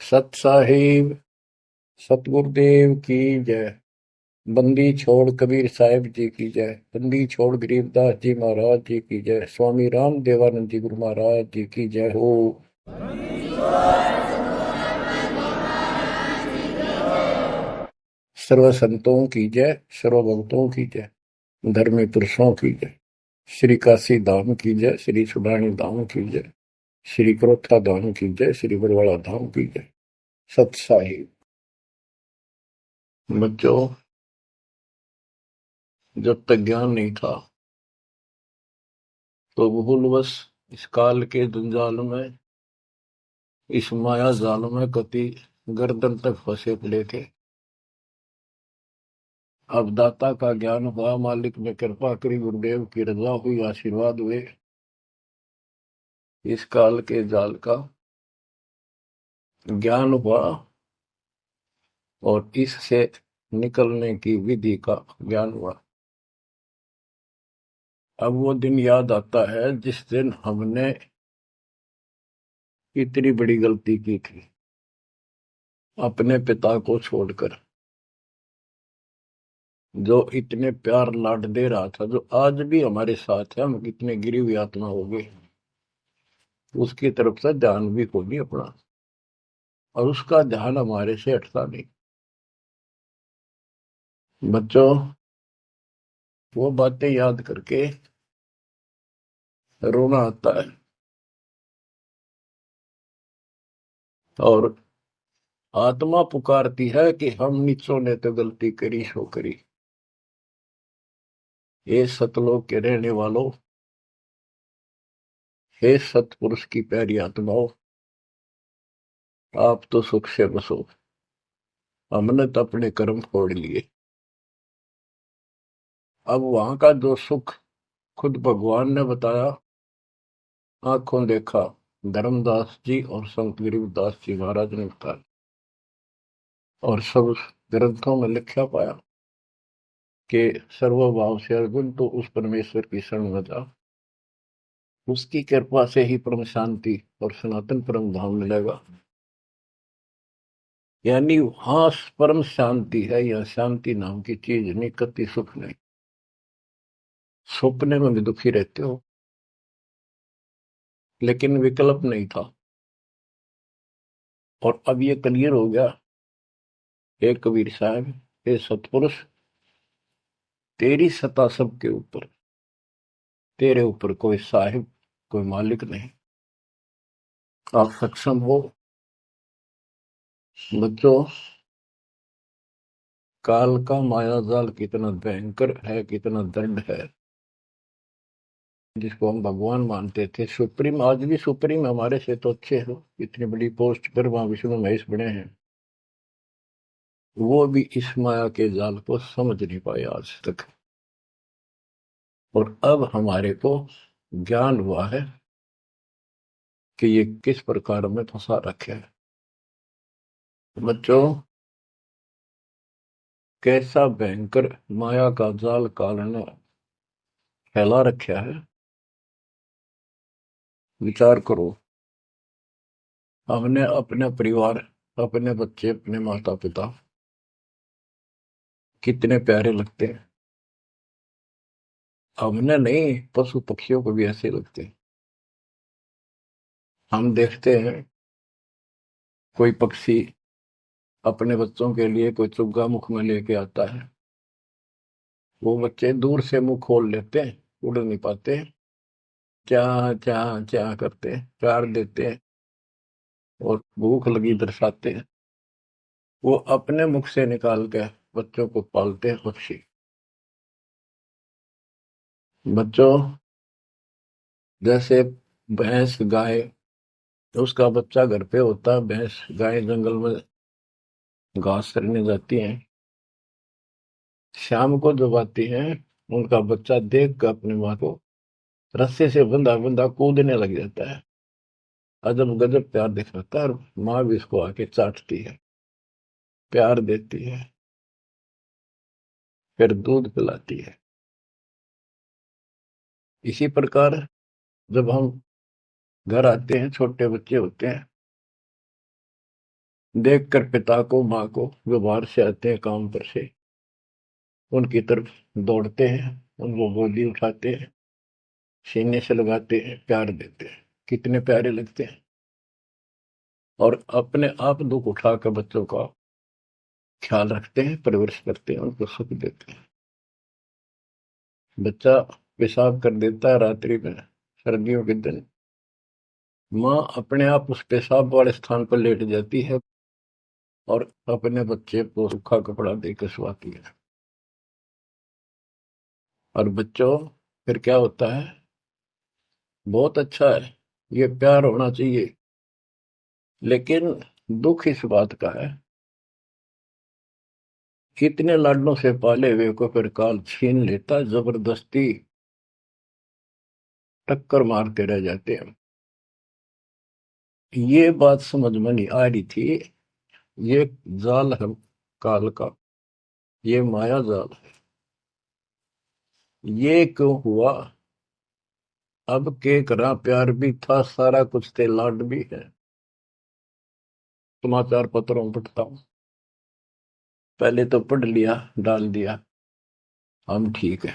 सत साहिब सतगुरुदेव की जय। बंदी छोड़ कबीर साहिब जी की जय। बंदी छोड़ गरीबदास जी महाराज जी की जय। स्वामी राम देवानंद जी गुरु महाराज जी की जय हो। सर्व संतों की जय, सर्व भक्तों की जय, धर्मी पुरुषों की जय। श्री काशी धाम की जय, श्री सुडानी धाम की जय, श्री क्रोथा धाम की जय, श्री बरवाड़ा धाम की जय। सत साहिब। बच्चों, जब तक ज्ञान नहीं था तो भूलवश इस काल के जंजाल में, इस माया जाल में कति गर्दन तक फंसे पड़े थे। अब दाता का ज्ञान हुआ, मालिक ने कृपा करी, गुरुदेव की रजा हुई, आशीर्वाद हुए। इस काल के जाल का ज्ञान हुआ और इससे निकलने की विधि का ज्ञान हुआ। अब वो दिन याद आता है जिस दिन हमने इतनी बड़ी गलती की थी, अपने पिता को छोड़कर, जो इतने प्यार लाड दे रहा था, जो आज भी हमारे साथ है। हम कितने गिरी हुई आत्मा हो गए, उसकी तरफ से ध्यान भी खो नहीं अपना, और उसका ध्यान हमारे से हटता नहीं। बच्चों, वो बातें याद करके रोना आता है, और आत्मा पुकारती है कि हम नीचों ने तो गलती करी सो करी। हे सतलोक के रहने वालों, हे सतपुरुष की प्यारी आत्माओं, आप तो सुख से बसो। हमने तो अपने कर्म फोड़ लिए। अब वहां का जो सुख खुद भगवान ने बताया, आंखों देखा, धर्मदास जी और संत गरीबदास जी महाराज ने बताया, और सब ग्रंथों में लिखा पाया कि सर्वभाव से अर्जुन तो उस परमेश्वर की शरण में जा, उसकी कृपा से ही परम शांति और सनातन परम धाम मिलेगा। यानी वहां परम शांति है, या शांति नाम की चीज नहीं, कति सुख नहीं। सपने में भी दुखी रहते हो, लेकिन विकल्प नहीं था। और अब ये क्लियर हो गया। हे कबीर साहब, हे सतपुरुष, तेरी सत्ता सबके ऊपर, तेरे ऊपर कोई साहिब, कोई मालिक नहीं। आप सक्षम हो। बच्चों, काल का माया जाल कितना भयंकर है, कितना दंड है। जिसको हम भगवान मानते थे, सुप्रीम, आज भी सुप्रीम हमारे से तो अच्छे हो, इतनी बड़ी पोस्ट पर वहां विष्णु महेश बने हैं, वो भी इस माया के जाल को समझ नहीं पाए आज तक। और अब हमारे को ज्ञान हुआ है कि ये किस प्रकार में फंसा रखे है। बच्चों, कैसा भयंकर माया का जाल काल ने फैला रखा है, विचार करो। हमने अपने परिवार, अपने बच्चे, अपने माता पिता कितने प्यारे लगते हैं। हमने नहीं, पशु पक्षियों को भी ऐसे लगते हैं। हम देखते हैं कोई पक्षी अपने बच्चों के लिए कोई चुग्गा मुख में लेके आता है, वो बच्चे दूर से मुंह खोल लेते हैं, उड़ नहीं पाते, क्या क्या क्या करते हैं, प्यार देते हैं और भूख लगी दर्शाते हैं। वो अपने मुख से निकाल के बच्चों को पालते हैं पक्षी। बच्चों, जैसे भैंस गाय, उसका बच्चा घर पे होता है, भैंस गाय जंगल में घास चरने जाती हैं, शाम को जब आती हैं, उनका बच्चा देख कर अपनी माँ को रस्से से बंधा बंधा कूदने लग जाता है। अजब गजब प्यार दिखाता है, और माँ भी इसको आके चाटती है, प्यार देती है, फिर दूध पिलाती है। इसी प्रकार जब हम घर आते हैं, छोटे बच्चे होते हैं, देख कर पिता को माँ को वे बाहर से आते हैं काम पर से, उनकी तरफ दौड़ते हैं, उनको गोदी उठाते हैं, सीने से लगाते हैं, प्यार देते हैं, कितने प्यारे लगते हैं। और अपने आप दुख उठाकर बच्चों का ख्याल रखते हैं, परवरिश करते हैं, उनको सुख देते हैं। बच्चा पेशाब कर देता है रात्रि में, सर्दियों के दिन, माँ अपने आप उस पेशाब वाले स्थान पर लेट जाती है और अपने बच्चे को सूखा कपड़ा देकर सुलाती है। और बच्चों, फिर क्या होता है? बहुत अच्छा है, ये प्यार होना चाहिए। लेकिन दुख इस बात का है, इतने लाडलों से पाले हुए को फिर काल छीन लेता, जबरदस्ती टक्कर मारते रह जाते हैं। ये बात समझ में नहीं आ रही थी, ये जाल है काल का, ये माया जाल है। ये क्यों हुआ? अब के करा, प्यार भी था, सारा कुछ थे, लाड भी है। समाचार पत्रों में पढ़ता हूं, पहले तो पढ़ लिया, डाल दिया, हम ठीक है।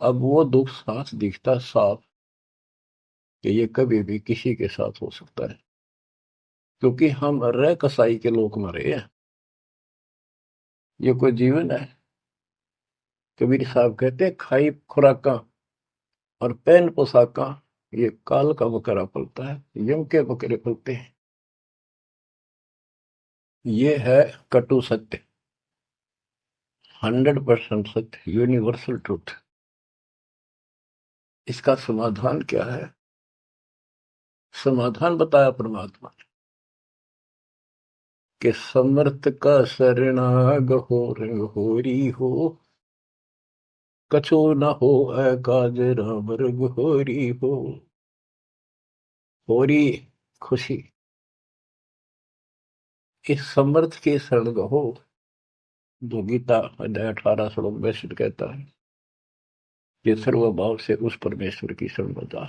अब वो दुख साफ दिखता साफ कि ये कभी भी किसी के साथ हो सकता है, क्योंकि हम रह कसाई के लोग मरे हैं। ये कोई जीवन है? कबीर साहब कहते हैं, खाई खुराका और पहन पोशाका, ये काल का बकरा पलता है, यम के बकरे पलते हैं। ये है कटु सत्य, 100% सत्य, यूनिवर्सल ट्रूथ। इसका समाधान क्या है? समाधान बताया परमात्मा ने कि समर्थ का शरणाग हो रंग होरी हो, कछु न हो काज राम रंग होरी हो। होरी खुशी, इस समर्थ के शरण हो, जो गीता अध्याय 18 श्लोक 62 कहता है कि सर्वभाव से उस परमेश्वर की शरण में जा।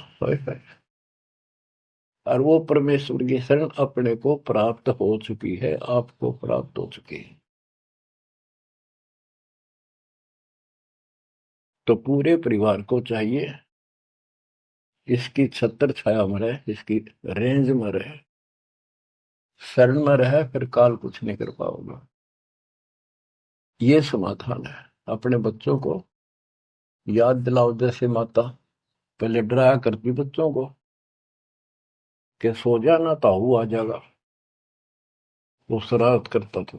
और वो परमेश्वर की शरण अपने को प्राप्त हो चुकी है, आपको प्राप्त हो चुकी है। तो पूरे परिवार को चाहिए इसकी छत्र छाया में रहे, इसकी रेंज में रहे, शरण में रहे, फिर काल कुछ नहीं कर पाओगे। ये समाधान है। अपने बच्चों को याद दिलाओ, जैसे माता पहले डराया करती बच्चों को कि सो जाना, ताऊ आ जाएगा, वो शरारत करता था।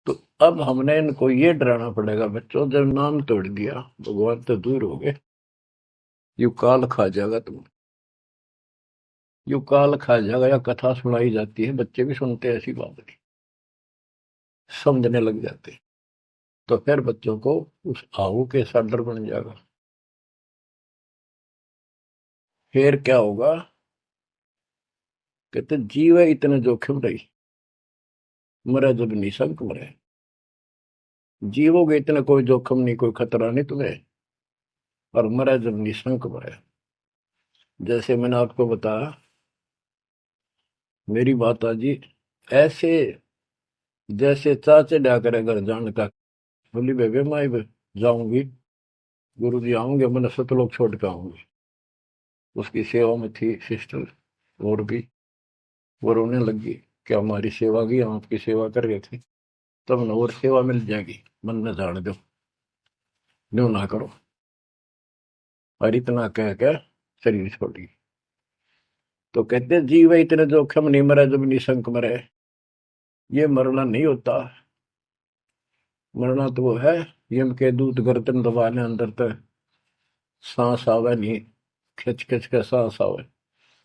तो अब हमने इनको ये डराना पड़ेगा, बच्चों जब नाम तोड़ दिया, भगवान तो दूर हो गए, यू काल खा जाएगा तुम, यू काल खा जाएगा। या कथा सुनाई जाती है, बच्चे भी सुनते हैं, ऐसी बात नहीं, समझने लग जाते हैं। तो फिर बच्चों को उस आहू के साथ डर बन जाएगा। फिर क्या होगा? कहते जीव है इतने जोखिम रही, मरे जब निशंक मरे। जीवोगे इतने कोई जोखिम नहीं, कोई खतरा नहीं तुम्हें, और मरे जब निशंक मरे। जैसे मैंने आपको बताया, मेरी माता जी ऐसे, जैसे चाचे डा करे घर जान का, बोली बेबे मैं जाऊंगी, गुरु जी आऊंगे, मैंने सतलोक छोड़ के आऊंगी। उसकी सेवा में थी सिस्टर, और भी वो रोने लगी कि हमारी सेवा की, हम आपकी सेवा कर रहे थे, तब न और सेवा मिल जाएगी, मन में जान दो, न्यू ना करो। और इतना कह के शरीर छोड़ी। तो कहते जीव इतने जोखिम नहीं, मरे जब निशंक मरे। ये मरना नहीं होता, मरना तो वो है, यम के दूत गर्दन दबाने, अंदर तक सांस आवे नहीं, खिंच खिंच के सांस आवे,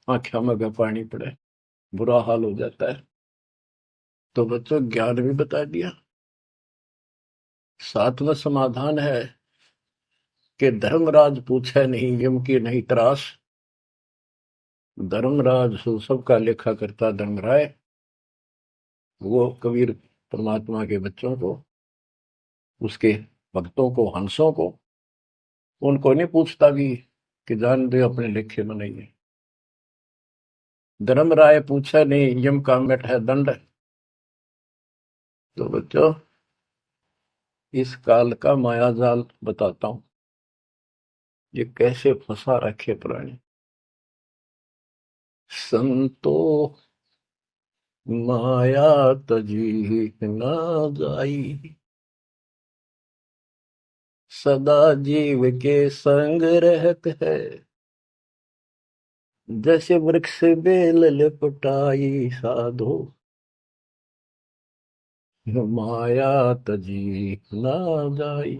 आंखों में का पानी पड़े, बुरा हाल हो जाता है। तो बच्चों, ज्ञान भी बता दिया, साथ में समाधान है कि धर्मराज पूछे नहीं, यम की नहीं त्रास। धर्मराज सबका लेखा करता धर्मराय, वो कबीर परमात्मा के बच्चों को, उसके भक्तों को, हंसों को, उनको नहीं पूछता भी कि जान दे अपने लेखे में नहीं है। धर्मराय पूछा नहीं, यम का मिट है दंड। तो बच्चों, इस काल का माया जाल बताता हूं, ये कैसे फंसा रखे प्राणी। संतो माया तजी न जाई, सदा जीव के संग रहत है। जैसे वृक्ष बेल लिपटाई साधो, माया तजी न जाई।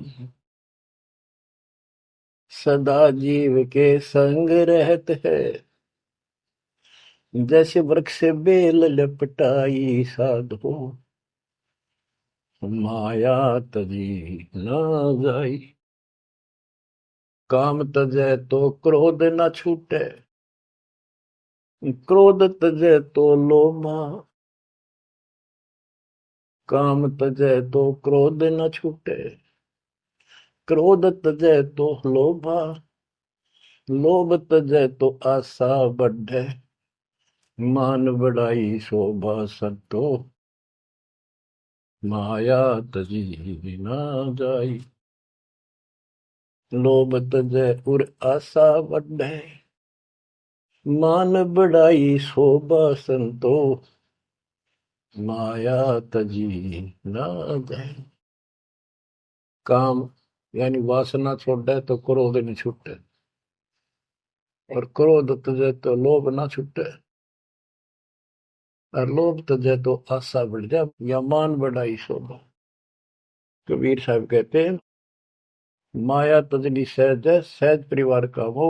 सदा जीव के संग रहत है, जैसे वृक्ष बेल लिपटाई साधो, माया तजी न जाई। काम तजै तो क्रोध न छूटे, क्रोध तजै तो लोभा। काम तजै तो क्रोध न छूटे, क्रोध तजै तो लोभा। लोभ तजै तो आशा बढ़े, मान बढ़ाई शोभा संतो, माया तजी न जाई। लोभ तजै उर आशा बढ़े, मान बढ़ाई शोभा संतो, माया तजी न जाई। काम यानी वासना छोड़े तो क्रोध नहीं छूटे, और क्रोध तजे तो लोभ ना छूटे, और लोभ तजे तो आशा बढ़ जाए या मान बढ़ाई शोभा। कबीर साहब कहते हैं, माया तजनी सहज है, सहज परिवार का वो,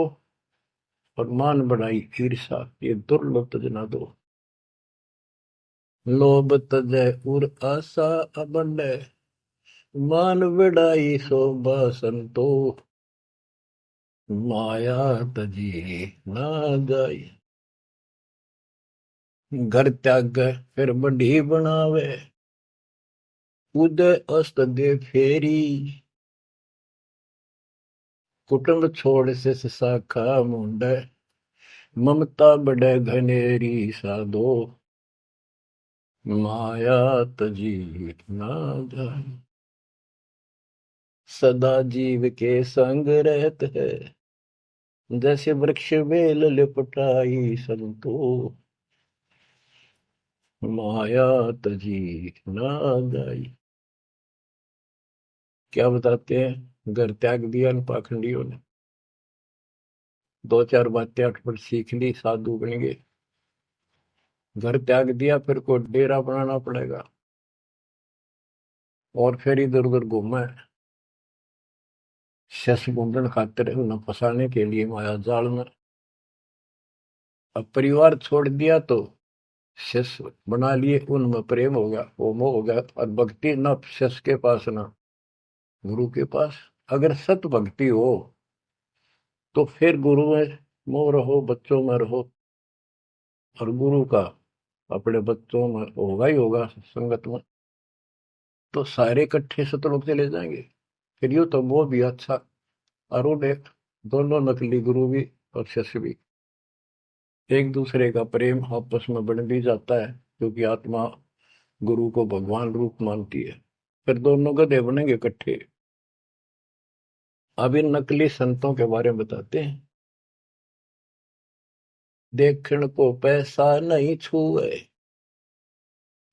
और मान बढ़ाई ईर्षा, ये दुर्लभ तजना दो। लोभ तजय उर आशा अबंडे, मान बढ़ाई शोभा संतो, माया तजी ना जाई। घर त्याग फिर बढ़ी बनावे, उदय अस्त दे फेरी। कुटुंब छोड़ से शाखा मुंडे, ममता बढ़े घनेरी साधो, माया तजी ना जाए। सदा जीव के संग रहत है, जैसे वृक्ष बेल लिपटाई संतो, माया तजी ना जाई। क्या बताते हैं, घर त्याग दिया इन पाखंडियों ने, दो चार बातें अटपट सीख ली, साधु बन गए। घर त्याग दिया, फिर को डेरा बनाना पड़ेगा, और फिर इधर उधर घूमे, शस घूमने खातिर उन्हें फंसाने के लिए माया जाल में। अब परिवार छोड़ दिया तो शस बना लिए, उनमें प्रेम हो गया, वो मोह हो गया, और भक्ति न शस के पास ना गुरु के पास। अगर सत भक्ति हो तो फिर गुरु में मोह रहो, बच्चों में रहो, और गुरु का अपने बच्चों में होगा ही होगा संगत में, तो सारे इकट्ठे सतलोक चले जाएंगे। फिर यूं तो वो भी अच्छा, और वो देख, दोनों नकली गुरु भी और शिष्य भी, एक दूसरे का प्रेम आपस में बढ़ भी जाता है, क्योंकि आत्मा गुरु को भगवान रूप मानती है। फिर दोनों गधे बनेंगे इकट्ठे। अब इन नकली संतों के बारे में बताते हैं। देखण को पैसा नहीं छुए,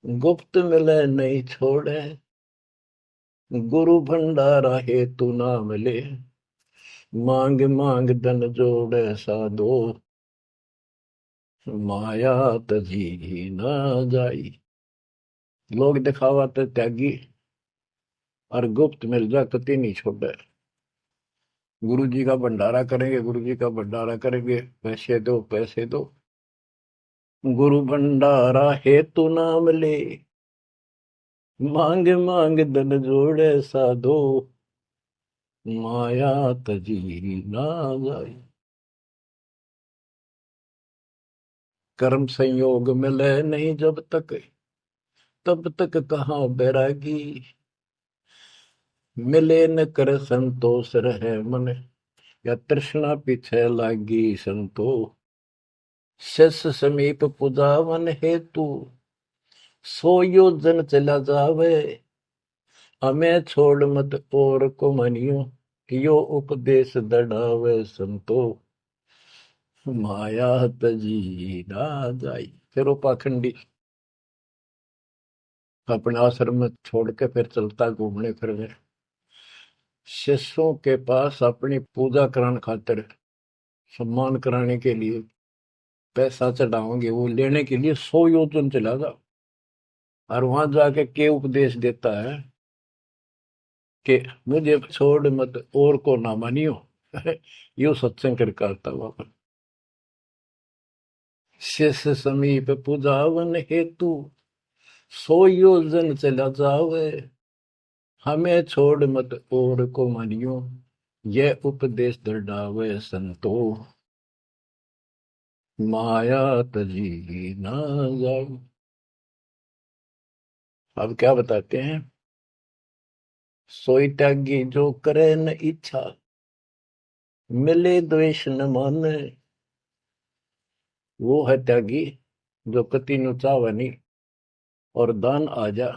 गुप्त मिले नहीं छोड़े, गुरु भंडारा हेतु ना मिले, मांग मांग धन जोड़े साधो, माया तजी ना जाई। लोग दिखावा तो त्यागी, और गुप्त मिल जा कति नहीं छोड़े। गुरु जी का भंडारा करेंगे, गुरु जी का भंडारा करेंगे, पैसे दो पैसे दो, गुरु भंडारा हेतु नाम ले, मांग मांग धन जोड़े साधो, माया तजी ना जाई। कर्म संयोग मिले नहीं जब तक, तब तक कहाँ बैरागी, मिले न कर संतोष रहे मन, या तृष्णा पीछे लागी संतो, शस समीप पुजावन हेतु, सो योजन चला जावे। हमें छोड़ मत और को मनियो, यो उपदेश दढ़ावे संतो। माया तजी ना जाई। फिर वो पाखंडी अपने आश्रम में छोड़ के फिर चलता घूमने फिरने, शिष्यों के पास अपनी पूजा कराने खातिर, सम्मान कराने के लिए, पैसा चढ़ाओगे वो लेने के लिए 100 योजन चला जा। और वहां जाके के उपदेश देता है कि मुझे छोड़ मत और को ना मानियो। यो सत्संग कर करता वहां। शिष्य समीप पूजावन हेतु, 100 योजन चला जावे। हमें छोड़ मत और को मानियो, यह उपदेश दृढ़ावे संतो। माया तजी ना जाए। अब क्या बताते हैं? सोई त्यागी जो करे न इच्छा, मिले द्वेष न माने। वो है त्यागी जो कति नु चावे नहीं, और दान आ जा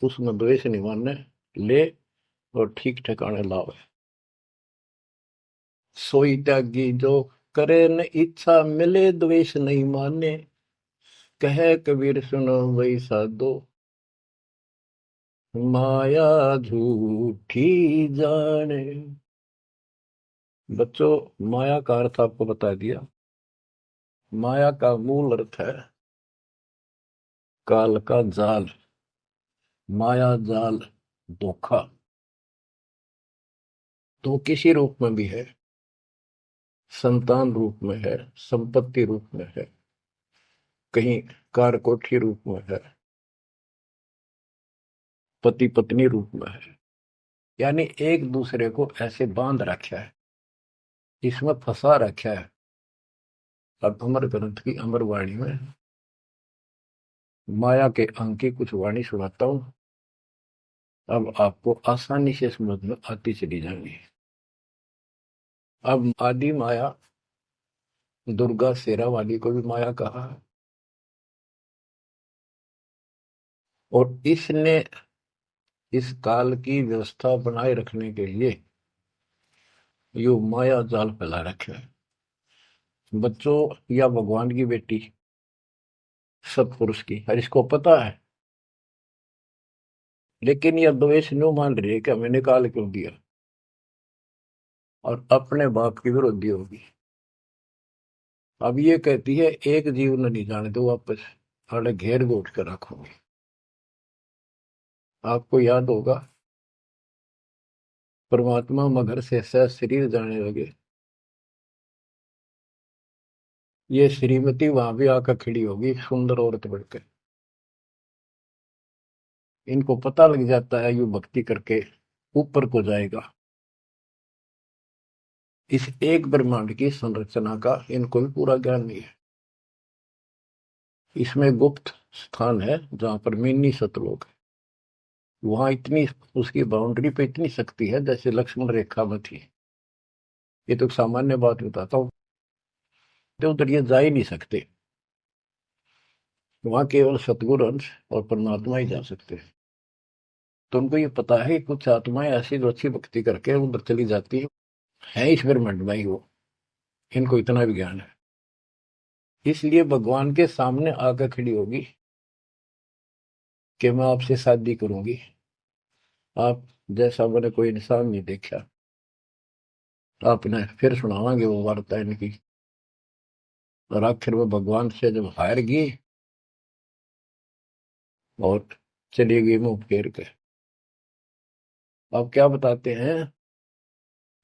उसमें द्वेष नहीं माने, ले और ठीक ठिकाने लावे। सोई त्यागी जो करे न इच्छा, मिले द्वेष नहीं माने। कहे कबीर सुनो वही साधो, माया झूठी जाने। बच्चों, माया का अर्थ आपको बता दिया। माया का मूल अर्थ है काल का जाल, माया जाल, धोखा। तो किसी रूप में भी है, संतान रूप में है, संपत्ति रूप में है, कहीं कार कोठी रूप में है, पति पत्नी रूप में है। यानी एक दूसरे को ऐसे बांध रखा है, इसमें फंसा रखा है। अब अमर ग्रंथ की अमर वाणी में माया के अंक की कुछ वाणी सुनाता हूं। अब आपको आसानी से समझ में आती चली जाएंगी। अब आदि माया, दुर्गा शेरा वाली को भी माया कहा है, और इसने इस काल की व्यवस्था बनाए रखने के लिए यो माया जाल फैला रखे है। बच्चों, या भगवान की बेटी सतपुरुष की, हर इसको पता है, लेकिन यह द्वेष न्यू मान रही है कि हमें निकाल क्यों दिया, और अपने बाप की विरोधी होगी। अब ये कहती है एक जीव न नहीं जाने दो वापस, अरे घेर घोट कर रखोगे। आपको याद होगा परमात्मा मगर से सह शरीर जाने लगे, ये श्रीमती वहां भी आकर खड़ी होगी, सुंदर औरत बढ़कर। इनको पता लग जाता है यू भक्ति करके ऊपर को जाएगा। इस एक ब्रह्मांड की संरचना का इनको भी पूरा ज्ञान नहीं है। इसमें गुप्त स्थान है जहां पर मिनी सतलोक है। वहां इतनी, उसकी बाउंड्री पे इतनी शक्ति है जैसे लक्ष्मण रेखा में थी। ये तो सामान्य बात बताता हूँ, तो उधर ये जा ही नहीं सकते। वहां केवल सतगुरु अंश और परमात्मा ही जा सकते हैं। तो उनको ये पता है कि कुछ आत्माएं ऐसी जो अच्छी भक्ति करके उधर चली जाती है इस ब्रह्मांड में ही वो। इनको इतना भी ज्ञान है, इसलिए भगवान के सामने आकर खड़ी होगी कि मैं आपसे शादी करूंगी। आप जैसा मैंने कोई इंसान नहीं देखा। आपने फिर सुनावांगे वो वार्ता इनकी। और आखिर में भगवान से जब हार गई और चली गई मुंह फेर के। अब क्या बताते हैं?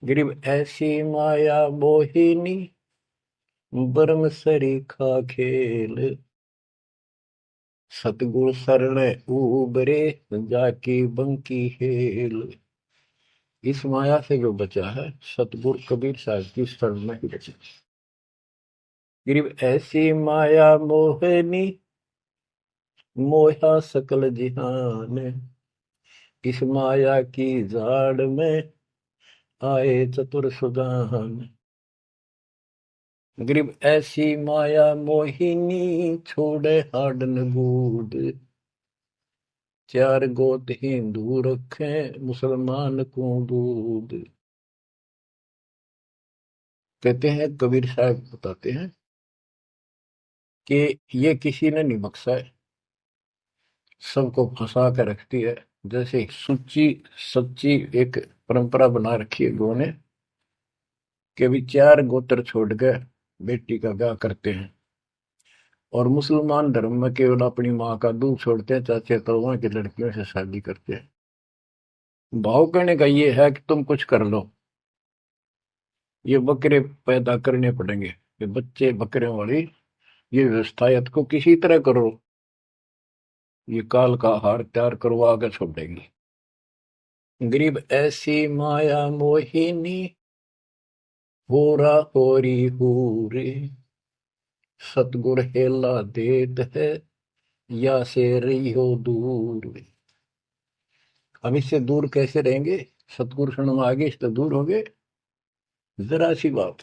गरीब ऐसी माया मोहिनी, बरम सरीखा खेल। सतगुर शरण उबरे, जाकी बंकी हेल। इस माया से जो बचा है, सतगुरु कबीर साहब की शरण में ही बचा। गरीब ऐसी माया मोहनी, मोहा सकल जिहान। इस माया की जाड़ में आए चतुर सुजान। गरीब ऐसी माया मोहिनी छोड़े हाडन बूढ़, चार गोत हिंदू रखे मुसलमान को दूध। कहते हैं, कबीर साहब बताते हैं कि ये किसी ने नहीं बख्शा है, सबको फंसा कर रखती है। जैसे सुच्ची सच्ची एक परंपरा बना रखी है गो ने, कि भी चार गोत्र छोड़ के बेटी का ब्याह करते हैं, और मुसलमान धर्म में केवल अपनी माँ का दूध छोड़ते हैं, चाचे ताऊओं की लड़कियों से शादी करते हैं। भाव कहने का ये है कि तुम कुछ कर लो, ये बकरे पैदा करने पड़ेंगे, ये बच्चे बकरियों वाली ये व्यवस्था को किसी तरह करो, ये काल का हार तैयार करवा के छोड़ेंगे। गरीब ऐसी माया मोहिनी होरा होरी हूरे, सतगुर हेला देत है या से रही हो दूर। हम इससे दूर कैसे रहेंगे? सतगुरु शरण में आगे इससे दूर हो गए, जरा सी बात,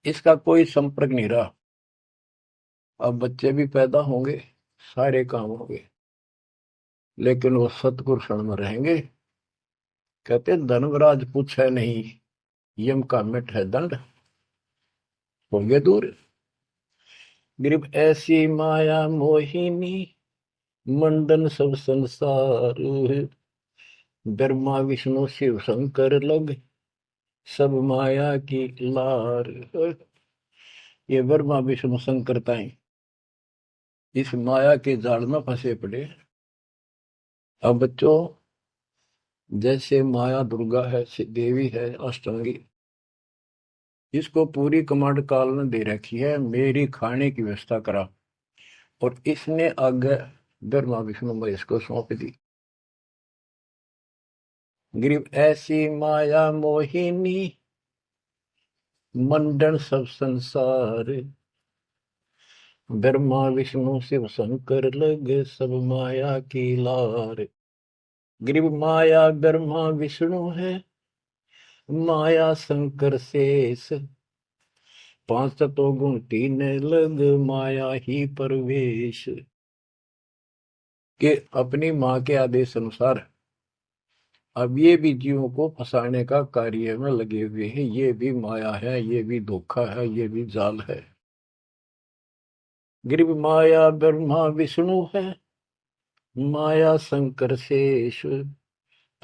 इसका कोई संपर्क नहीं रहा। अब बच्चे भी पैदा होंगे, सारे काम होंगे, लेकिन वो सतगुरु शरण में रहेंगे। कहते धर्मराज पूछे नहीं, यम का मिट है दंड, होंगे दूर। गरीब ऐसी माया मोहिनी मंडन सब संसार, ब्रह्मा विष्णु शिव शंकर लग सब माया की लार। ये ब्रह्मा विष्णु शंकर ताई इस माया के जाल में फंसे पड़े। अब बच्चों, जैसे माया दुर्गा है, देवी है अष्टांगी, इसको पूरी कमांड काल ने दे रखी है, मेरी खाने की व्यवस्था करा, और इसने आगे ब्रह्मा विष्णु महेश को सौंप दी। गरीब ऐसी माया मोहिनी मंडन सब संसार, ब्रह्मा विष्णु शिव शंकर लगे सब माया की लार। गरीब माया ब्रह्मा विष्णु है, माया शंकर शेष, पांच तत्व गुण तीन लग माया ही परवेश। के अपनी माँ के आदेश अनुसार अब ये भी जीवों को फंसाने का कार्य में लगे हुए हैं। ये भी माया है, ये भी धोखा है, ये भी जाल है। गरीब माया ब्रह्मा विष्णु है, माया शंकर शेष,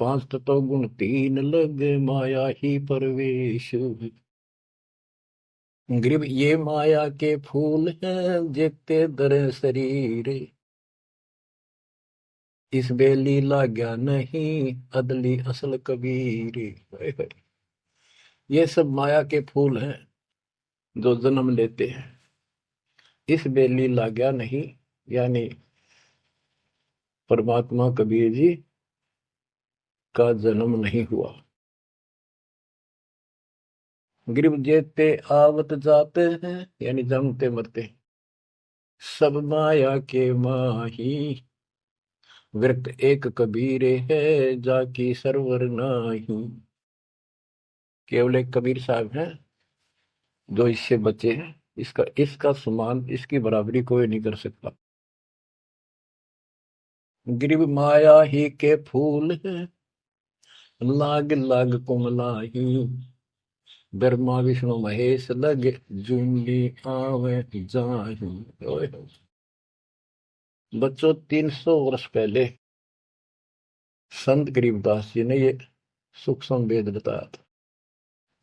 पांच तत्व गुण तीन लग माया ही परवेश। गरीब ये माया के फूल हैं जेते दर शरीर, इस बेली लाग्या नहीं अदली असल कबीर। ये सब माया के फूल हैं जो जन्म लेते हैं, इस बेली लाग्या नहीं, यानी परमात्मा कबीर जी का जन्म नहीं हुआ। गरीब जेते आवत जाते हैं, यानी जन्मते मरते, सब माया के माही, व्यक्त एक कबीर है जाकी सरवर नाही। केवल एक कबीर साहब हैं जो इससे बचे हैं, इसका इसका समान, इसकी बराबरी कोई नहीं कर सकता। गरीब माया ही के फूल है, लाग लाग कुमलाही, ब्रह्मा विष्णु महेश लग जूंगी आवे जाही। ओए होए। बच्चों, 300 वर्ष पहले संत गरीबदास जी ने ये सूक्ष्म वेद बताया था,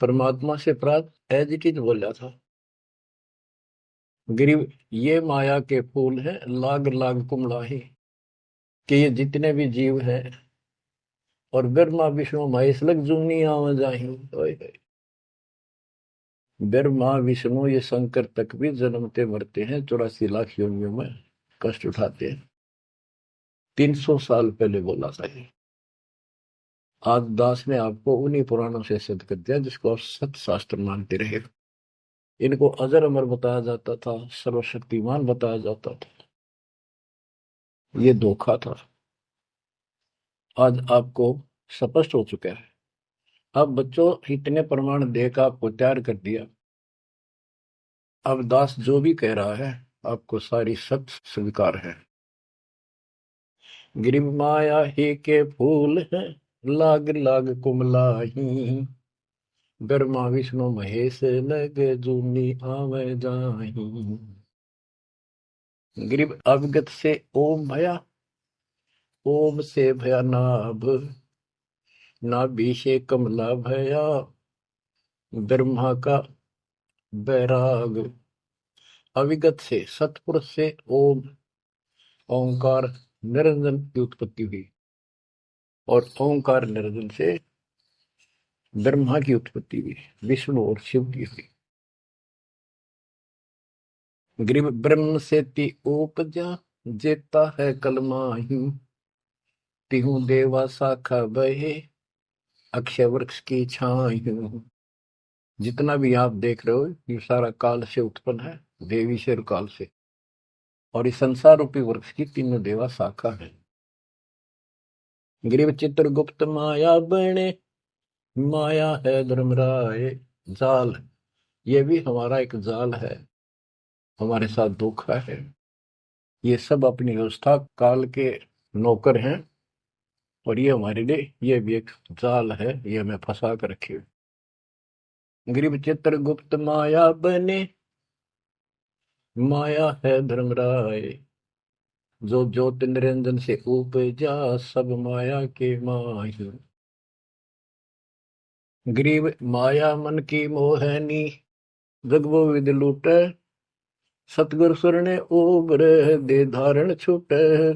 परमात्मा से प्राप्त एज इट इज बोला था। गरीब ये माया के फूल हैं, लाग लाग कुमलाही, कि ये जितने भी जीव हैं, और ब्रह्मा विष्णु महेश लग जूनी आवा जाही। ओए होए। ब्रह्मा विष्णु ये शंकर तक भी जन्मते मरते हैं, 84 लाख योनियों में कष्ट उठाते हैं। 300 साल पहले बोला था ये। आज दास ने आपको उन्हीं पुराणों से सिद्ध कर दिया जिसको आप सत्य शास्त्र मानते रहे। इनको अजर अमर बताया जाता था, सर्वशक्तिमान बताया जाता था, ये धोखा था। आज आपको स्पष्ट हो चुका है। अब बच्चों, इतने प्रमाण देकर आपको तैयार कर दिया, अब दास जो भी कह रहा है आपको सारी सत्य स्वीकार है। गिरि माया ही के फूल है, लाग लाग कुमलाही, ब्रह्मा विष्णु महेश लगे जूनी आवे जाही। गिरिव अवगत से ओम भया, ओम से भया नाभ, नाभि से कमला भया, ब्रह्मा का बैराग। अविगत से सतपुरुष से ओम ओंकार निरंजन की उत्पत्ति हुई, और ओंकार निरंजन से ब्रह्मा की उत्पत्ति हुई, विष्णु और शिव की हुई। ग्रीव ब्रह्म से ति उपजा, जेता है कलमाही, तिहु देवा शाखा बहे, अक्षय वृक्ष की छाई। जितना भी आप देख रहे हो ये सारा काल से उत्पन्न है, देवी से और काल से, और इस संसार रूपी वृक्ष की तीनों देवा शाखा है। ग्रीव चित्रगुप्त माया बने, माया है धर्मराय जाल, ये भी हमारा एक जाल है, हमारे साथ धोखा है। ये सब अपनी व्यवस्था काल के नौकर हैं, और ये हमारे लिए ये भी एक जाल है, ये हमें फंसा कर रखे। ग्रीव चित्रगुप्त माया बने, माया है धर्मराय, जो ज्योति निरंजन से उपजा, सब माया के माही। ग्रीव माया मन की मोहनी, जगबो विद लूटे, सतगुर सुरने उबर दे धारण छूटे।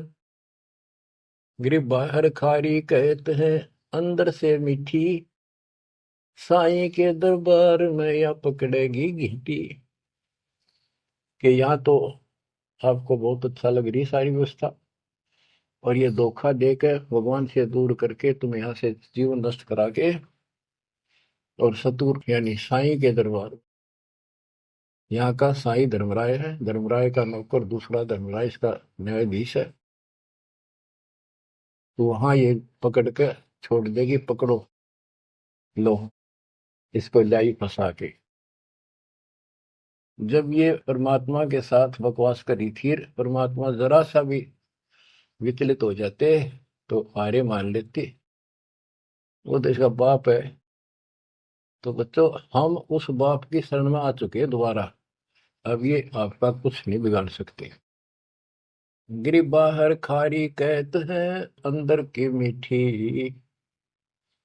ग्रीव बाहर खारी कहते हैं, अंदर से मीठी, साईं के दरबार में या पकड़ेगी घीटी। कि यहाँ तो आपको बहुत अच्छा लग रही सारी व्यवस्था, और ये धोखा देकर भगवान से दूर करके तुम यहाँ से जीवन नष्ट करा के, और सतुर यानी साईं के दरबार, यहाँ का साईं धर्मराय है, धर्मराय का नौकर दूसरा धर्मराय इसका न्यायाधीश है, तो वहां ये पकड़ के छोड़ देगी, पकड़ो लो इसको लाई फंसा के। जब ये परमात्मा के साथ बकवास करी थी, परमात्मा जरा सा भी विचलित हो जाते तो हारे मान लेते, वो तो इसका बाप है। तो बच्चों हम उस बाप की शरण में आ चुके हैं दोबारा, अब ये आपका कुछ नहीं बिगाड़ सकते। गिरी बाहर खारी कहते हैं, अंदर की मीठी,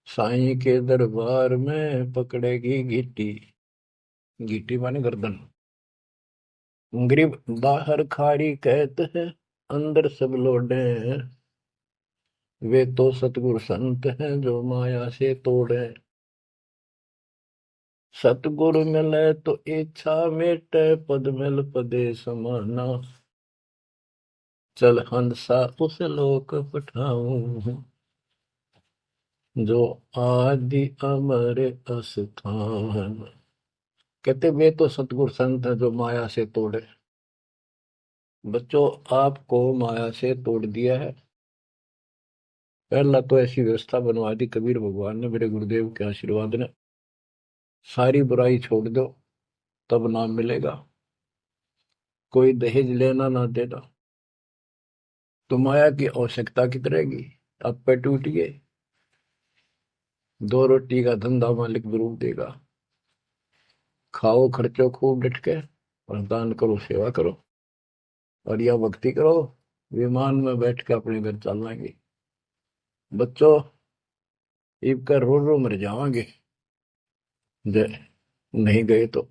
साईं के दरबार में पकड़ेगी गीटी। गीटी माने गर्दन। ग्रीब बाहर खारी कहते हैं, अंदर सब लोडे, वे तो सतगुरु संत हैं जो माया से तोड़े। सतगुरु मिले तो इच्छा मेटे, पद मिल पदे समाना, चल हंसा उस लोक पठाऊं, जो आदि अमर अस्थान। कहते वे तो सतगुरु संत हैं जो माया से तोड़े। बच्चों आपको माया से तोड़ दिया है। पहला तो ऐसी व्यवस्था बनवा दी कबीर भगवान ने, मेरे गुरुदेव के आशीर्वाद ने, सारी बुराई छोड़ दो तब नाम मिलेगा, कोई दहेज लेना ना देना, तो माया की आवश्यकता कितनी रहेगी। अब पे टूटिए, दो रोटी का धंधा मालिक जरूर देगा, खाओ खर्चो खूब डट के, और दान करो सेवा करो, और यह भक्ति करो, विमान में बैठ के अपने घर चल जाएंगे। बच्चों इब कर रो रो मर जावांगे, नहीं गए तो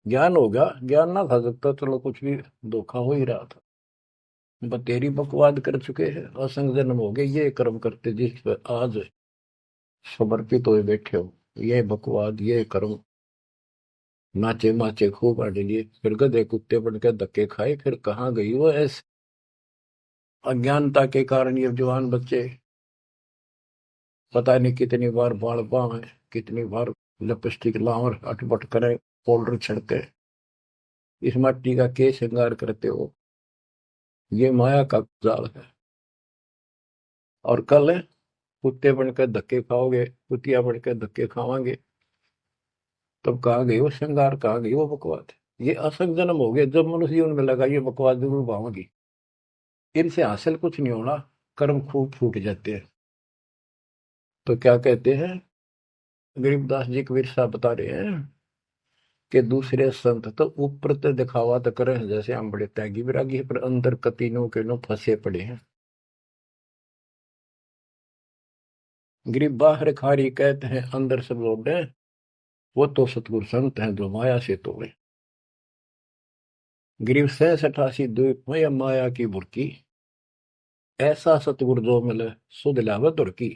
ज्ञान होगा, ज्ञान ना था सकता, चलो कुछ भी धोखा हो ही रहा था। बतेरी बकवाद कर चुके हैं, असंग जन्म हो गए, ये कर्म करते जिस पर आज समर्पित हुए बैठे हो, ये बकवाद ये कर्म, नाचे माचे खूब आड़े लिए, फिर गधे कुत्ते बन के धक्के खाए, फिर कहाँ गई वो ऐसे अज्ञानता के कारण। ये जवान बच्चे पता नहीं कितनी बार बाल पावे, कितनी बार लिपस्टिक लावर अटपट करे, पाउडर छिड़के, इस मट्टी का के श्रृंगार करते हो, ये माया का जाल है। और कल कुत्ते बनकर धक्के खाओगे, कुतिया बनकर धक्के खावांगे, तब कहाँ गई वो श्रृंगार, कहाँ गई वो बकवाद। ये असंग जन्म हो गए। जब मनुष्य जीवन में लगा ये बकवास जरूर भावोगी, इनसे हासिल कुछ नहीं होना, कर्म खूब फूट जाते हैं। तो क्या कहते हैं, गरीबदास जी कबीर साहब बता रहे हैं कि दूसरे संत तो ऊपर तो दिखावा तो करे जैसे हम बड़े त्यागी विरागी, पर अंदर कतीनों के नो फंसे पड़े हैं। गरीब बाहर खारी कहते हैं, अंदर सब लोग हैं, वो तो सतगुरु संत हैं जो माया से तोड़े। गरीब 87 द्वीप में या माया की बुरकी, ऐसा सतगुरु जो मिले सुध लावे दुर्की।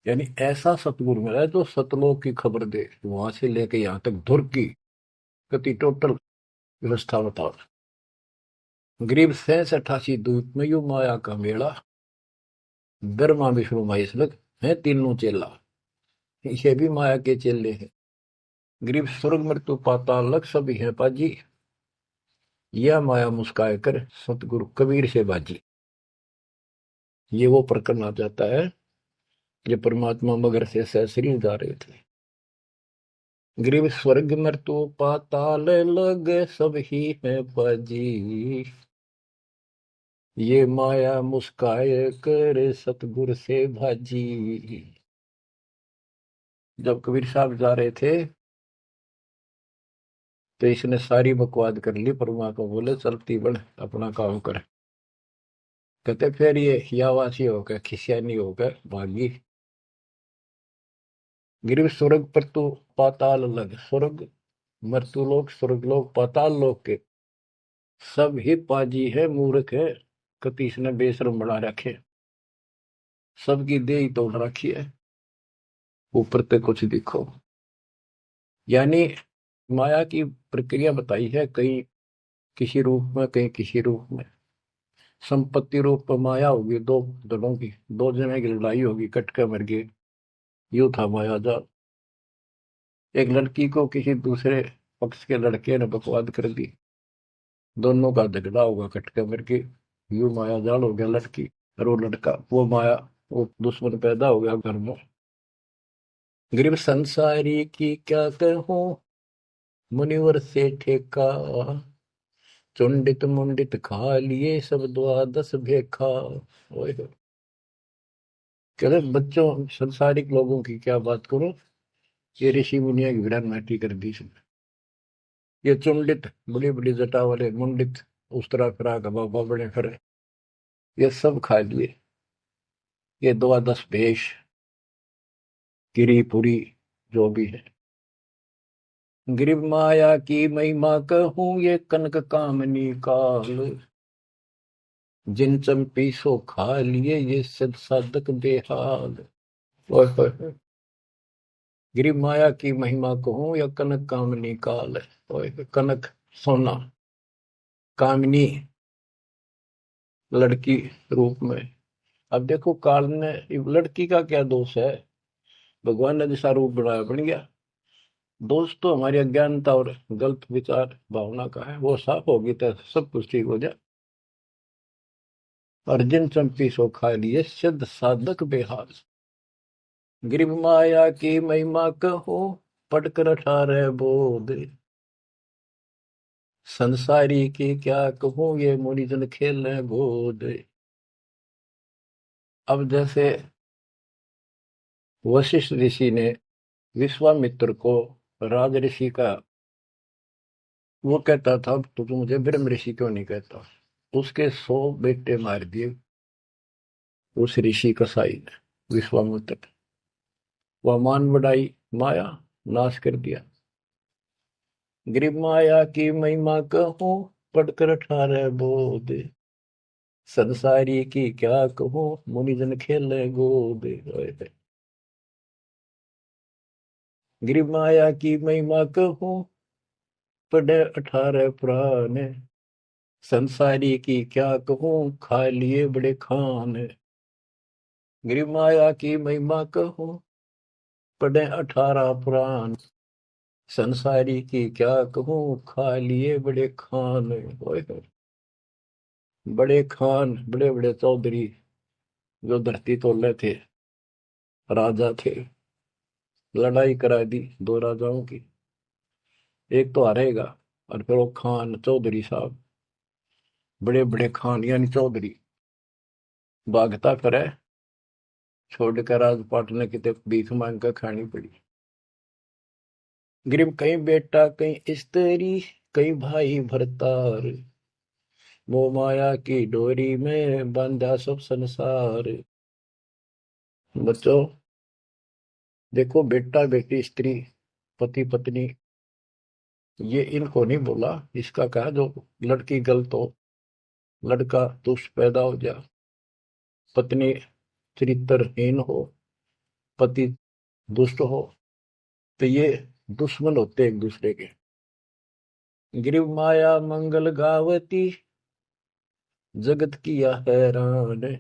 यानी ऐसा सतगुरु मिला जो सतलोक की खबर दे, वहां से लेके यहाँ तक धुर की गति टोटल व्यवस्था बताओ। गरीब 87 द्वीप में यू माया का मेला, ब्रह्मा विष्णु महेश है तीनों चेला, ये भी माया के चेले हैं। गरीब स्वर्ग मृत्यु पाताल लग सभी है पाजी, यह माया मुस्काए कर सतगुरु कबीर से बाजी। ये वो प्रकरण आ जाता है जब परमात्मा मगर से सहसरी जा रहे थे। गरीब स्वर्ग मृत्यु पाताल लग सब ही है पाजी, ये माया मुस्काए कर सतगुरु से भाजी। जब कबीर साहब जा रहे थे तो इसने सारी बकवाद कर ली, परमात्मा बोले चलती बढ़ अपना काम कर। कहते फिर ये हियावासी होकर खिसियानी होकर भागी। गिरव स्वर्ग पर तो पाताल लग, स्वर्ग मृत्यु लोक स्वर्ग लोक पाताल लोक के सब ही पाजी है मूर्ख है, कतीस ने बेशरम बना रखे, सबकी दे ही तोड़ रखी है, ऊपर तक कुछ दिखो। यानी माया की प्रक्रिया बताई है, कहीं किसी रूप में कहीं किसी रूप में। संपत्ति रूप में माया होगी दो दलों की, दो जने की लड़ाई होगी, कट के मर गए, यूं था माया जाल। एक लड़की को किसी दूसरे पक्ष के लड़के ने बकवाद कर दी, दोनों का झगड़ा होगा, कट के मर गए, यूं माया जाल हो गया लड़की और वो लड़का, वो माया वो दुश्मन पैदा हो गया घर में। गरीब संसारी की क्या कहूं मुनिवर से ठेका, चुंडित मुंडित खा लिए सब द्वादश भेखा। ओए होए। कहते बच्चों संसारिक लोगों की क्या बात करूं, ये ऋषि मुनिया की विरान माटी कर दी इसने। ये चुंडित बड़ी बड़ी जटा वाले मुंडित उस तरह फिरा का बाबा बड़े फिर, ये सब खा लिए, ये द्वादश भेष गिरी पुरी जो भी है। गिरिव माया की महिमा कहूं ये कनक कामनी काल, जिन चंपी सो खा लिए ये सिद्ध साधक बेहाल। ओए होए होए। गिरिव माया की महिमा कहूं या कनक कामनी काल, ओए होए, कनक सोना, कामनी लड़की रूप में। अब देखो काल ने, लड़की का क्या दोष है, भगवान ने जैसा रूप बनाया बन गया। दोष तो हमारी अज्ञानता और गलत विचार भावना का है, वो साफ होगी तो सब कुछ ठीक हो जाए। अर्जुन चंपी सो खा लिए सिद्ध साधक बेहाल। गिरिव माया की महिमा कहो पढ़कर 18 बोध, संसारी की क्या कहूं ये मुनिजन खेल गोद। अब जैसे वशिष्ठ ऋषि ने विश्वामित्र को राज ऋषि का, वो कहता था तो तू मुझे ब्रह्म ऋषि क्यों नहीं कहता, उसके 100 बेटे मार दिए उस ऋषि कसाई ने विश्वामित्र। वह मान बढ़ाई माया, नाश कर दिया। गिरिव माया की महिमा कहूं पढ़कर 18 बोध, संसारी की क्या कहूं मुनिजन खेले गोद। गिरिव माया की महिमा कहूं पढ़े 18 पुराण, संसारी की क्या कहूं खा लिए बड़े खान। गिरिव माया की महिमा कहूं पढ़े 18 पुराण, संसारी की क्या कहूं खा लिए बड़े खान। ओए होए। बड़े खान बड़े बड़े चौधरी जो धरती तोले थे, राजा थे, लड़ाई करा दी दो राजाओं की, एक तो हारेगा, और फिर वो खान चौधरी साहब, बड़े बड़े खान यानी चौधरी, भागता करे, छोड़ कर राजपाट ने कितने भीख मांग कर खानी पड़ी। गरीब कहीं बेटा कहीं स्त्री, कहीं भाई भरतार, वो माया की डोरी में बांधा सब संसार। बच्चों देखो, बेटा बेटी स्त्री पति पत्नी, ये इनको नहीं बोला। इसका कहा जो लड़की गलत हो, लड़का दुष्ट पैदा हो जा, पत्नी चरित्रहीन हो, पति दुष्ट हो, तो ये दुश्मन होते एक दूसरे के। गिरिव माया मंगल गावती, जगत किया हैरान,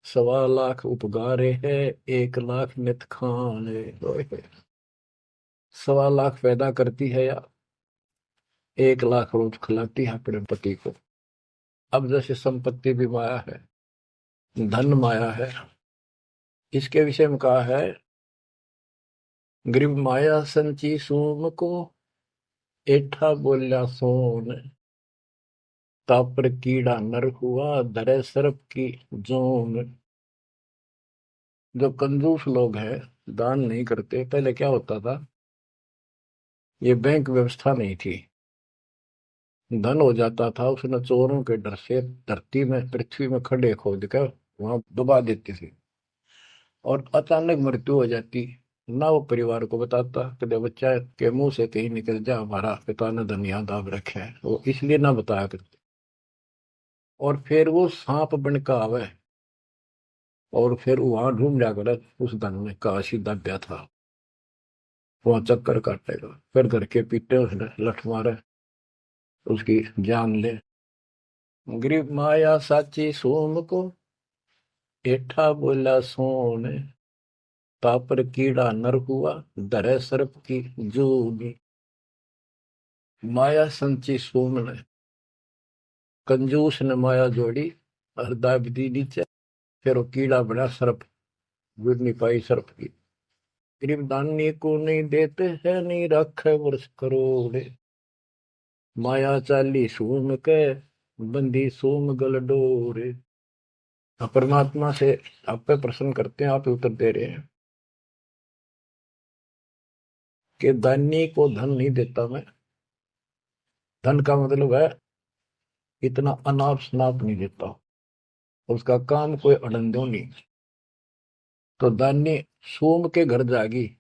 1.25 लाख उपगारे है, 1 लाख नित खान। 1.25 लाख पैदा करती है या 1 लाख रोज खिलाती है अपने पति को। अब जैसे संपत्ति भी माया है, धन माया है, इसके विषय में कहा है, गरीब माया संची सूम को, एठा बोल्या सोन, तापर कीड़ा नर हुआ, धरे सर्प की जोन। जो कंजूस लोग हैं, दान नहीं करते, पहले क्या होता था, ये बैंक व्यवस्था नहीं थी, धन हो जाता था उसने चोरों के डर से धरती में पृथ्वी में खड्डे खोद कर वहां दबा देती थी, और अचानक मृत्यु हो जाती, ना वो परिवार को बताता, कदे बच्चा के मुंह से कहीं निकल जा हमारा पिता ने धन याद दाब रखे है, वो इसलिए ना बताया करते। और फिर वो सांप बन का आवे, और फिर वहां ढूंढ जाकर उस धन में काशी दब्या था, वहां चक्कर काटेगा, फिर घर के पीटे उसने लठ मारे, उसकी जान ले। गरीब माया साची सोम को, एठा बोला सोन, तापर कीड़ा नर हुआ, धरे सर्प की जूनी। माया संची सोम ने, कंजूस ने माया जोड़ी, और दाब दी नीचे, फिर वो कीड़ा बना सर्प, गिर नहीं पाई सर्प की। गरीब दानी को नहीं देते है, नहीं रखे वर्ष करोड़, माया चाली सोम के, बंदी सोम गल डोरे। परमात्मा से आप पे प्रश्न करते हैं, आप उत्तर दे रहे हैं कि दानी को धन नहीं देता मैं। धन का मतलब है इतना अनाप शनाप नहीं देता, उसका काम कोई अड़ंदो नहीं। तो दानी सोम के घर जागी,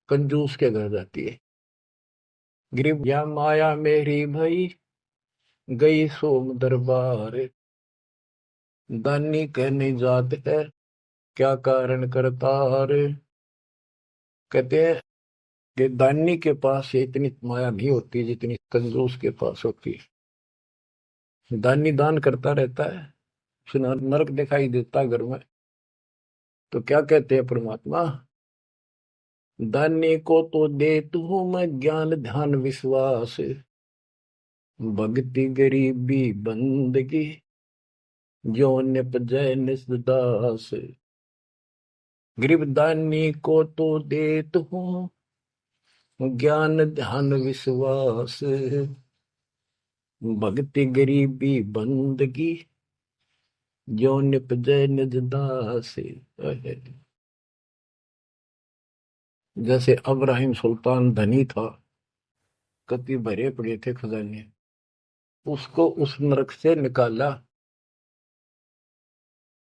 कंजूस के घर जाती है। गरीब या माया मेरी भई, गई सोम दरबार, दानी कहने जात है, क्या कारण करतार। कहते हैं कि दानी के पास ये इतनी माया नहीं होती जितनी कंजूस के पास होती है। दानी दान करता रहता है, उसे नरक दिखाई देता घर में। तो क्या कहते हैं परमात्मा, दानी को तो देता हूं मैं ज्ञान ध्यान विश्वास, भक्ति गरीबी बंदगी, जो निपजय निसदास। गरीब दानी को तो देत हूँ ज्ञान ध्यान विश्वास, भक्ति गरीबी बंदगी, जो निपजय निज दास। जैसे अब्राहिम सुल्तान धनी था, कति भरे पड़े थे खजाने, उसको उस नरक से निकाला,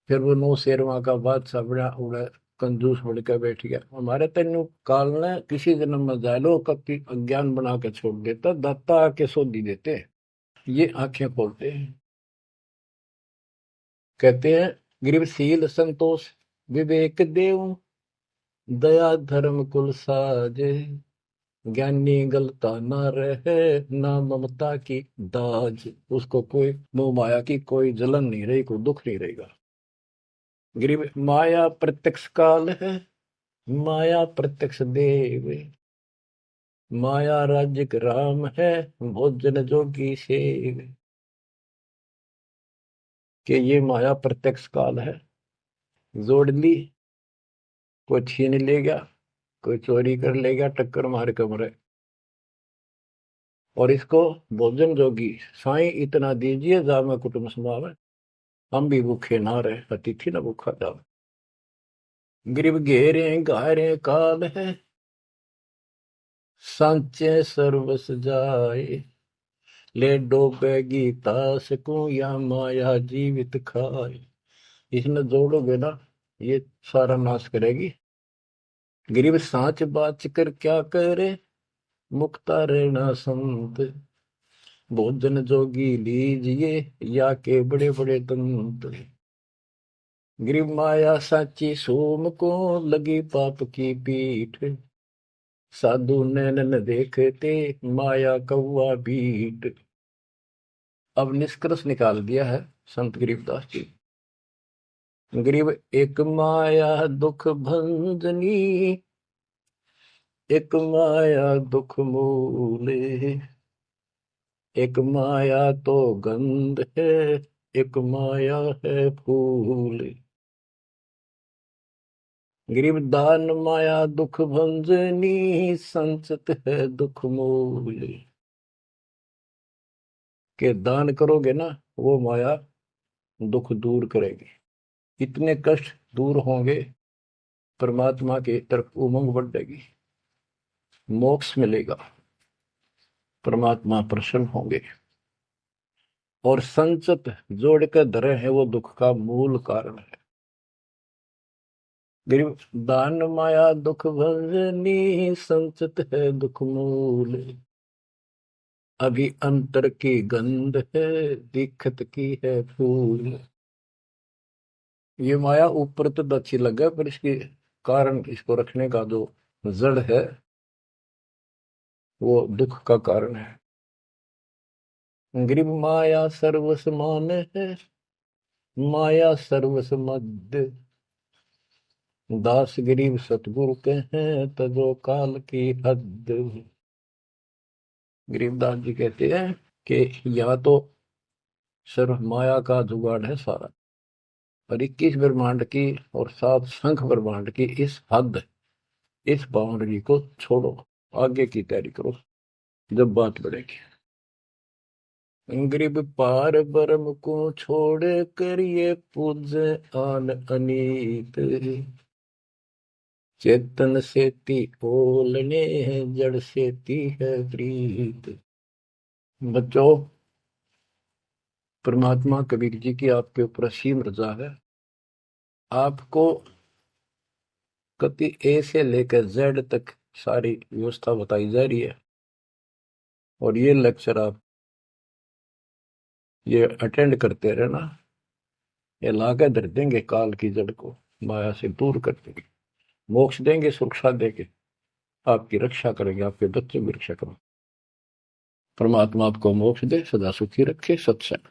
फिर वो नौ शेरवा का बादशाह बड़ा उड़ा, कंजूस बन के बैठ गया। हमारे तेन काल ने किसी जन्म में जालो कति अज्ञान बना के छोड़ देता, दाता आके सोधी देते, ये आंखें खोलते हैं। कहते हैं गरीबशील संतोष विवेक देव, दया धर्म कुल साजे, ज्ञानी गलता न रहे, ना ममता की दाज। उसको कोई मोह माया की कोई जलन नहीं रही, कोई दुख नहीं रहेगा। गरीब माया प्रत्यक्ष काल है, माया प्रत्यक्ष देव, माया राज्य राम है, भोजन जोगी सेव। कि ये माया प्रत्यक्ष काल है, जोड़ ली, कोई छीन ले गया, कोई चोरी कर ले गया, टक्कर मार के मरे। और इसको भोजन जोगी साईं इतना दीजिए जामे कुटुंब समावे, हम भी भूखे ना रहे अतिथि न भूखा जावे। गिरिब घेरे घारे काल है, सांचे सर्वस जाए, ले डोबेगी तास को या माया जीवित खाए। इसने जोड़ोगे ना ये सारा नाश करेगी। गिरिब सांच बाच कर क्या करे, मुक्ता रहना संत, भोजन जोगी लीजिए या के बड़े बड़े दंत। गिरिब माया साची सोम को लगी पाप की पीठ, साधु नैन न देखते माया कौआ बीट। अब निष्कर्ष निकाल दिया है संत गरीबदास जी। गरीब एक माया दुख भंजनी, एक माया दुख मूले, एक माया तो गंध है, एक माया है फूल। गरीब दान माया दुख भंजनी, संचित है दुख मूल। के दान करोगे ना वो माया दुख दूर करेगी, इतने कष्ट दूर होंगे, परमात्मा की तरफ उमंग बढ़ेगी, मोक्ष मिलेगा, परमात्मा प्रसन्न होंगे। और संचित जोड़ कर धरे हैं वो दुख का मूल कारण है। गरीब दान माया दुख भंजनी, संचित है दुख मूल। अभी अंतर की गंध है, दिखत की है फूल। ये माया ऊपर तो अच्छी लगे पर इसके कारण, इसको रखने का जो जड़ है वो दुख का कारण है। गरीब माया सर्वस मान है, माया सर्वस मध्य, दास गरीब सतगुरु के हैं तजो काल की हद। गरीबदास जी कहते हैं कि या तो सिर्फ माया का जुगाड़ है सारा, और 21 ब्रह्मांड की और 7 शंख ब्रह्मांड की इस हद, इस बाउंड्री को छोड़ो, आगे की तैयारी करो जब बात बढ़ेगी। गरीब पार ब्रह्म को छोड़ कर ये पूज आन अनीत, चेतन सेती ओलने जड़ सेती है प्रीत। बच्चों, परमात्मा कबीर जी की आपके ऊपर असीम रजा है। आपको कति ए से लेकर जेड तक सारी व्यवस्था बताई जा रही है, और ये लेक्चर आप ये अटेंड करते रहना, ये लाकर धर देंगे काल की जड़ को, माया से दूर कर देंगे, मोक्ष देंगे, सुरक्षा देंगे, आपकी रक्षा करेंगे, आपके बच्चों की रक्षा करेंगे। परमात्मा आपको मोक्ष दे, सदा सुखी रखे। सत्संग।